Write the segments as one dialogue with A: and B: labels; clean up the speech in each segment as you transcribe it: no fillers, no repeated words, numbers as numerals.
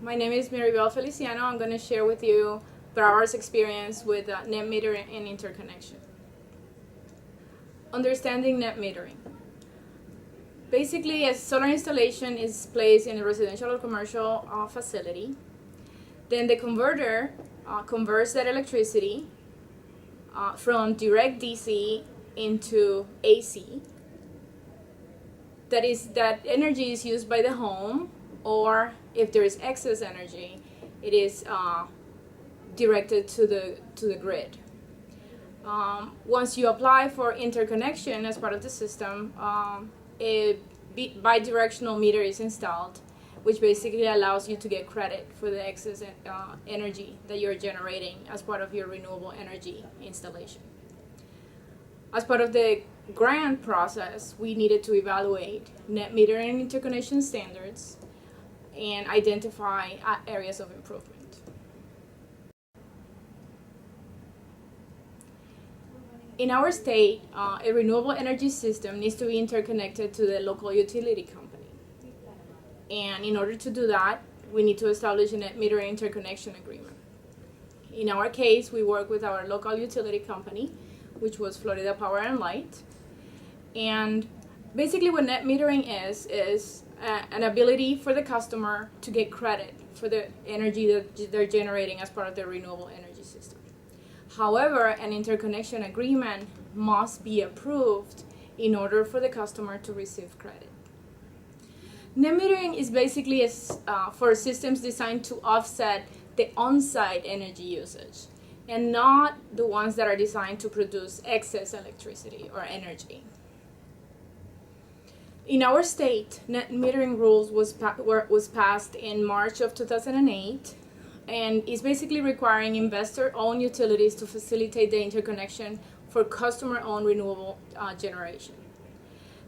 A: My name is Maribel Feliciano. I'm going to share with you Broward's experience with net metering and interconnection. Understanding net metering. Basically, a solar installation is placed in a residential or commercial facility. Then the converter converts that electricity from direct DC into AC. That energy is used by the home, or if there is excess energy, it is directed to the grid. Once you apply for interconnection as part of the system, a bidirectional meter is installed, which basically allows you to get credit for the excess energy that you're generating as part of your renewable energy installation. As part of the grant process, we needed to evaluate net metering and interconnection standards and identify areas of improvement. In our state, a renewable energy system needs to be interconnected to the local utility company. And in order to do that, we need to establish a net metering interconnection agreement. In our case, we work with our local utility company, which was Florida Power and Light. And basically what net metering is an ability for the customer to get credit for the energy that they're generating as part of their renewable energy system. However, an interconnection agreement must be approved in order for the customer to receive credit. Net metering is basically for systems designed to offset the on-site energy usage and not the ones that are designed to produce excess electricity or energy. In our state, net metering rules was passed in March of 2008 and is basically requiring investor-owned utilities to facilitate the interconnection for customer-owned renewable generation.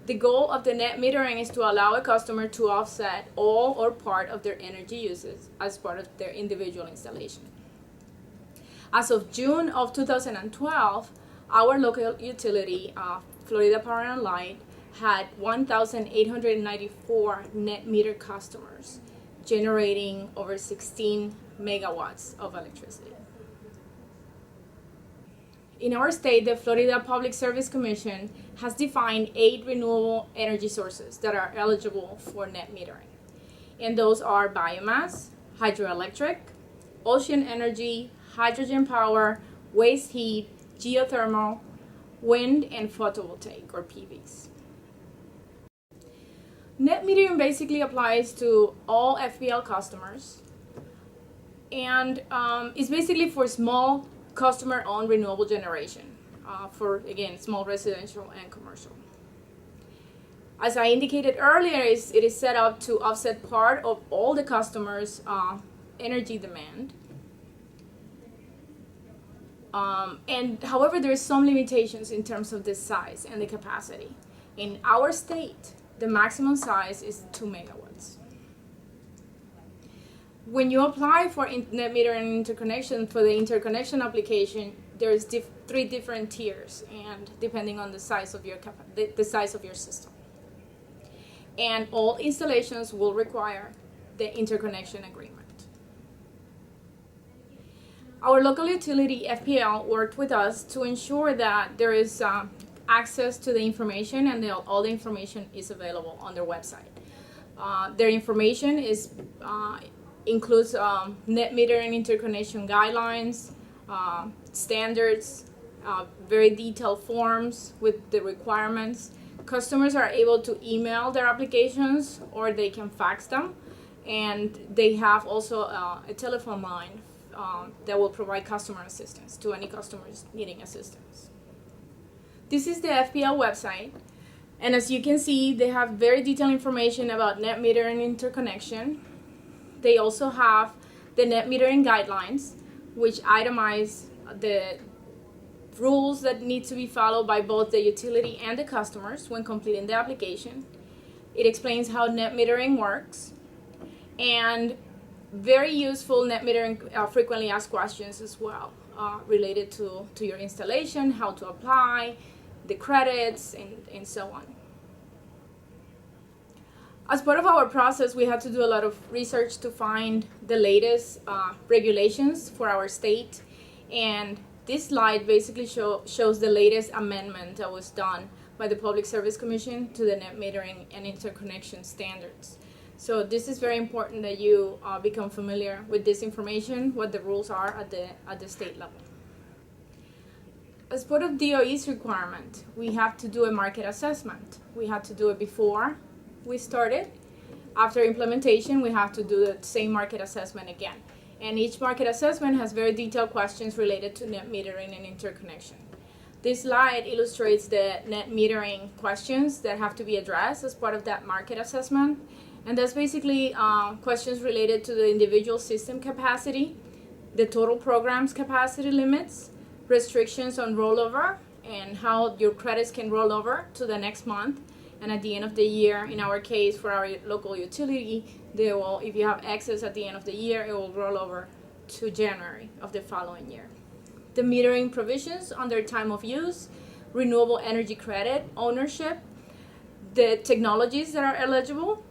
A: The goal of the net metering is to allow a customer to offset all or part of their energy usage as part of their individual installation. As of June of 2012, our local utility, Florida Power and Light, had 1,894 net meter customers, generating over 16 megawatts of electricity. In our state, the Florida Public Service Commission has defined 8 renewable energy sources that are eligible for net metering. And those are biomass, hydroelectric, ocean energy, hydrogen power, waste heat, geothermal, wind, and photovoltaic, or PVs. Net metering basically applies to all FPL customers and is basically for small customer-owned renewable generation for, again, small residential and commercial. As I indicated earlier, it is set up to offset part of all the customers' energy demand. And however, there is some limitations in terms of the size and the capacity. In our state, the maximum size is 2 megawatts. When you apply for net metering interconnection for the interconnection application, there's 3 different tiers, and depending on the size of your system. And all installations will require the interconnection agreement. Our local utility, FPL, worked with us to ensure that there is access to the information, and all the information is available on their website. Their information includes net metering interconnection guidelines, standards, very detailed forms with the requirements. Customers are able to email their applications or they can fax them, and they have also a telephone line that will provide customer assistance to any customers needing assistance. This is the FPL website, and as you can see, they have very detailed information about net metering interconnection. They also have the net metering guidelines, which itemize the rules that need to be followed by both the utility and the customers when completing the application. It explains how net metering works, and very useful net metering frequently asked questions as well related to your installation, how to apply, the credits, and so on. As part of our process, we had to do a lot of research to find the latest regulations for our state. And this slide basically shows the latest amendment that was done by the Public Service Commission to the net metering and interconnection standards. So this is very important that you become familiar with this information, what the rules are at the state level. As part of DOE's requirement, we have to do a market assessment. We had to do it before we started. After implementation, we have to do the same market assessment again. And each market assessment has very detailed questions related to net metering and interconnection. This slide illustrates the net metering questions that have to be addressed as part of that market assessment. And that's basically questions related to the individual system capacity, the total program's capacity limits, restrictions on rollover, and how your credits can roll over to the next month. And at the end of the year, in our case, for our local utility, they will, if you have excess at the end of the year, it will roll over to January of the following year. The metering provisions under time of use, renewable energy credit ownership, the technologies that are eligible,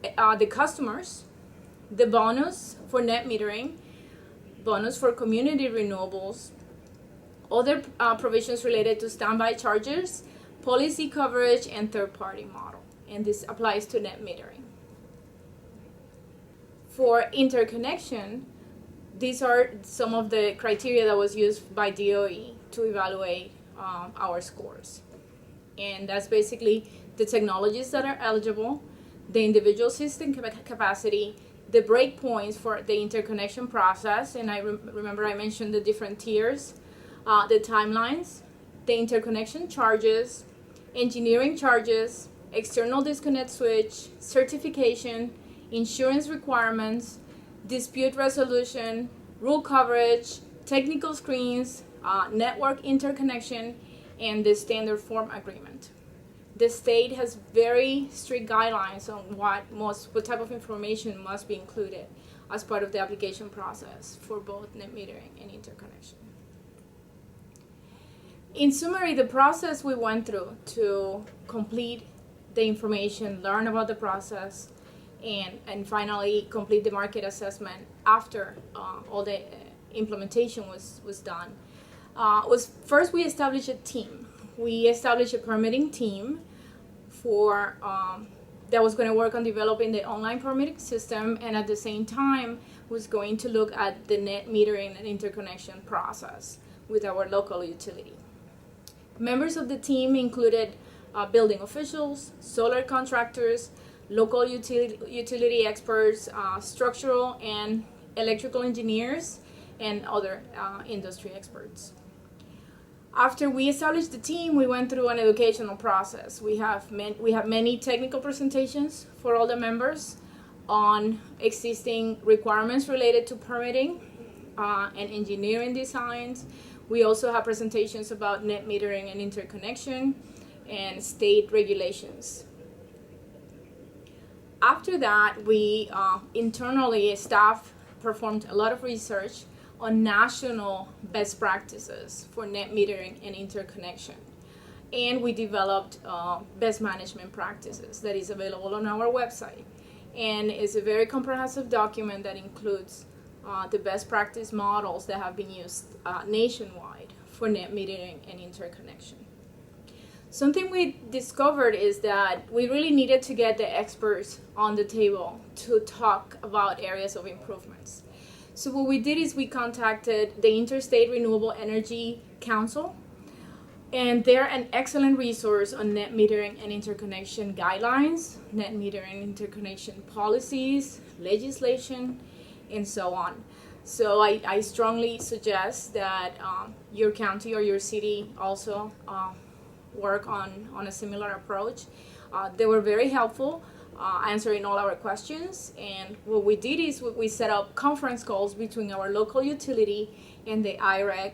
A: the customers, the bonus for net metering, bonus for community renewables, other provisions related to standby charges, policy coverage, and third-party model. And this applies to net metering. For interconnection, these are some of the criteria that was used by DOE to evaluate our scores. And that's basically the technologies that are eligible, the individual system capacity, the breakpoints for the interconnection process, and I remember I mentioned the different tiers, the timelines, the interconnection charges, engineering charges, external disconnect switch, certification, insurance requirements, dispute resolution, rule coverage, technical screens, network interconnection, and the standard form agreement. The state has very strict guidelines on what type of information must be included as part of the application process for both net metering and interconnection. In summary, the process we went through to complete the information, learn about the process, and finally complete the market assessment after all the implementation was done, was first we established a team. We established a permitting team for that was going to work on developing the online permitting system, and at the same time was going to look at the net metering and interconnection process with our local utility. Members of the team included building officials, solar contractors, local utility experts, structural and electrical engineers, and other industry experts. After we established the team, we went through an educational process. We have many technical presentations for all the members on existing requirements related to permitting and engineering designs. We also have presentations about net metering and interconnection and state regulations. After that, we internally, staff performed a lot of research on national best practices for net metering and interconnection. And we developed best management practices that is available on our website. And it's a very comprehensive document that includes the best practice models that have been used nationwide for net metering and interconnection. Something we discovered is that we really needed to get the experts on the table to talk about areas of improvements. So what we did is we contacted the Interstate Renewable Energy Council, and they're an excellent resource on net metering and interconnection guidelines, net metering and interconnection policies, legislation, and so on. So I strongly suggest that your county or your city also work on a similar approach. They were very helpful answering all our questions, and what we did is we set up conference calls between our local utility and the IREC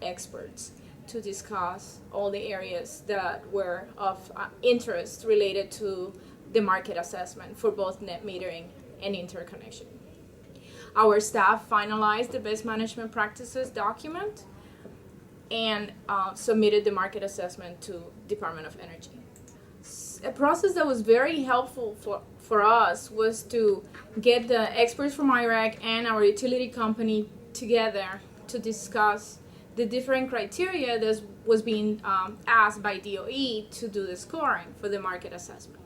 A: experts to discuss all the areas that were of interest related to the market assessment for both net metering and interconnection. Our staff finalized the best management practices document and submitted the market assessment to Department of Energy. a process that was very helpful for us was to get the experts from IREC and our utility company together to discuss the different criteria that was being asked by DOE to do the scoring for the market assessment.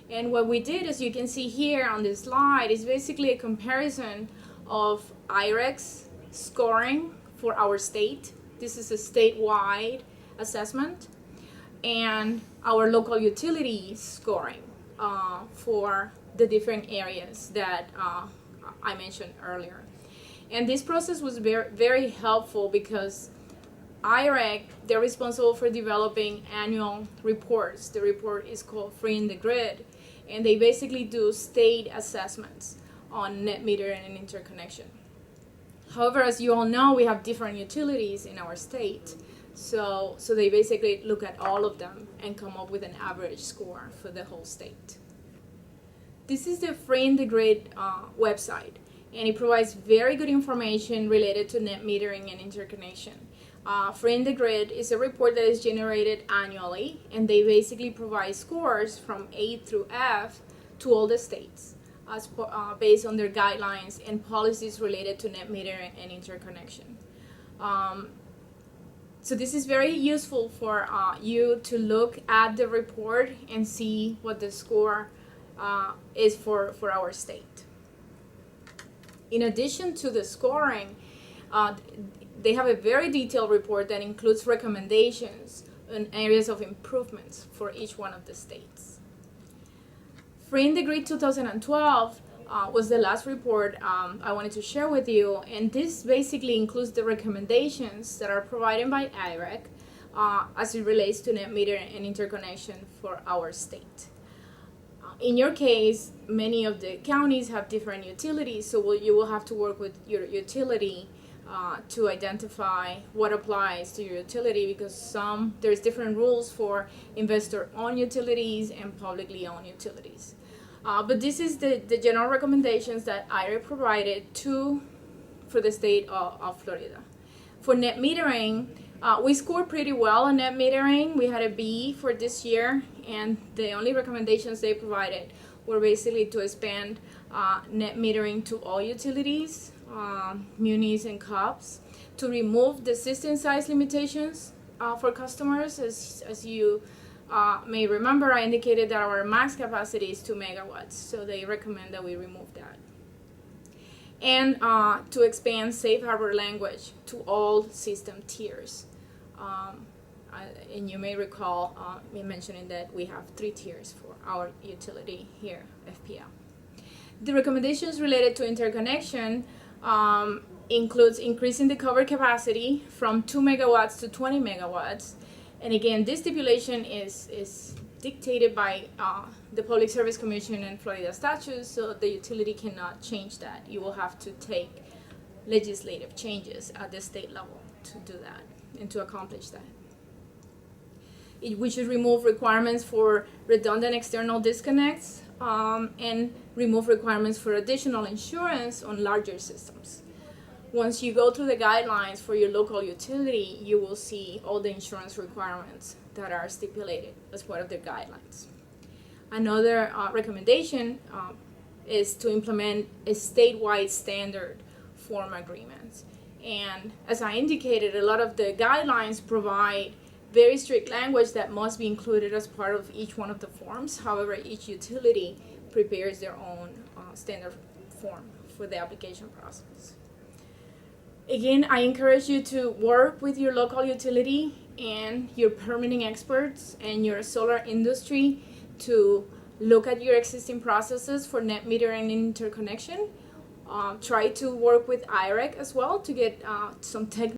A: And what we did, as you can see here on this slide, is basically a comparison of IREC's scoring for our state. This is a statewide assessment, and our local utility scoring for the different areas that I mentioned earlier. And this process was very, very helpful because IREC, they're responsible for developing annual reports. The report is called Freeing the Grid, and they basically do state assessments on net metering and interconnection. However, as you all know, we have different utilities in our state. So they basically look at all of them and come up with an average score for the whole state. This is the Freeing the Grid website, and it provides very good information related to net metering and interconnection. Freeing the Grid is a report that is generated annually, and they basically provide scores from A through F to all the states based on their guidelines and policies related to net metering and interconnection. So this is very useful for you to look at the report and see what the score is for our state. In addition to the scoring, they have a very detailed report that includes recommendations on areas of improvements for each one of the states. Freeing the Grid 2012 was the last report I wanted to share with you, and this basically includes the recommendations that are provided by IREC as it relates to net metering and interconnection for our state. In your case, many of the counties have different utilities, so you will have to work with your utility to identify what applies to your utility, because there's different rules for investor-owned utilities and publicly owned utilities. But this is the general recommendations that IREC provided for the state of Florida. For net metering, we scored pretty well on net metering. We had a B for this year, and the only recommendations they provided were basically to expand net metering to all utilities, munis and CUPs, to remove the system size limitations for customers. As you may remember, I indicated that our max capacity is 2 megawatts, so they recommend that we remove that. And to expand safe harbor language to all system tiers. And you may recall me mentioning that we have 3 tiers for our utility here, FPL. The recommendations related to interconnection includes increasing the cover capacity from 2 megawatts to 20 megawatts. And again, this stipulation is dictated by the Public Service Commission and Florida statutes, so the utility cannot change that. You will have to take legislative changes at the state level to do that and to accomplish that. We should remove requirements for redundant external disconnects and remove requirements for additional insurance on larger systems. Once you go through the guidelines for your local utility, you will see all the insurance requirements that are stipulated as part of their guidelines. Another recommendation is to implement a statewide standard form agreements. And as I indicated, a lot of the guidelines provide very strict language that must be included as part of each one of the forms. However, each utility prepares their own standard form for the application process. Again, I encourage you to work with your local utility and your permitting experts and your solar industry to look at your existing processes for net metering and interconnection. Try to work with IREC as well to get some technical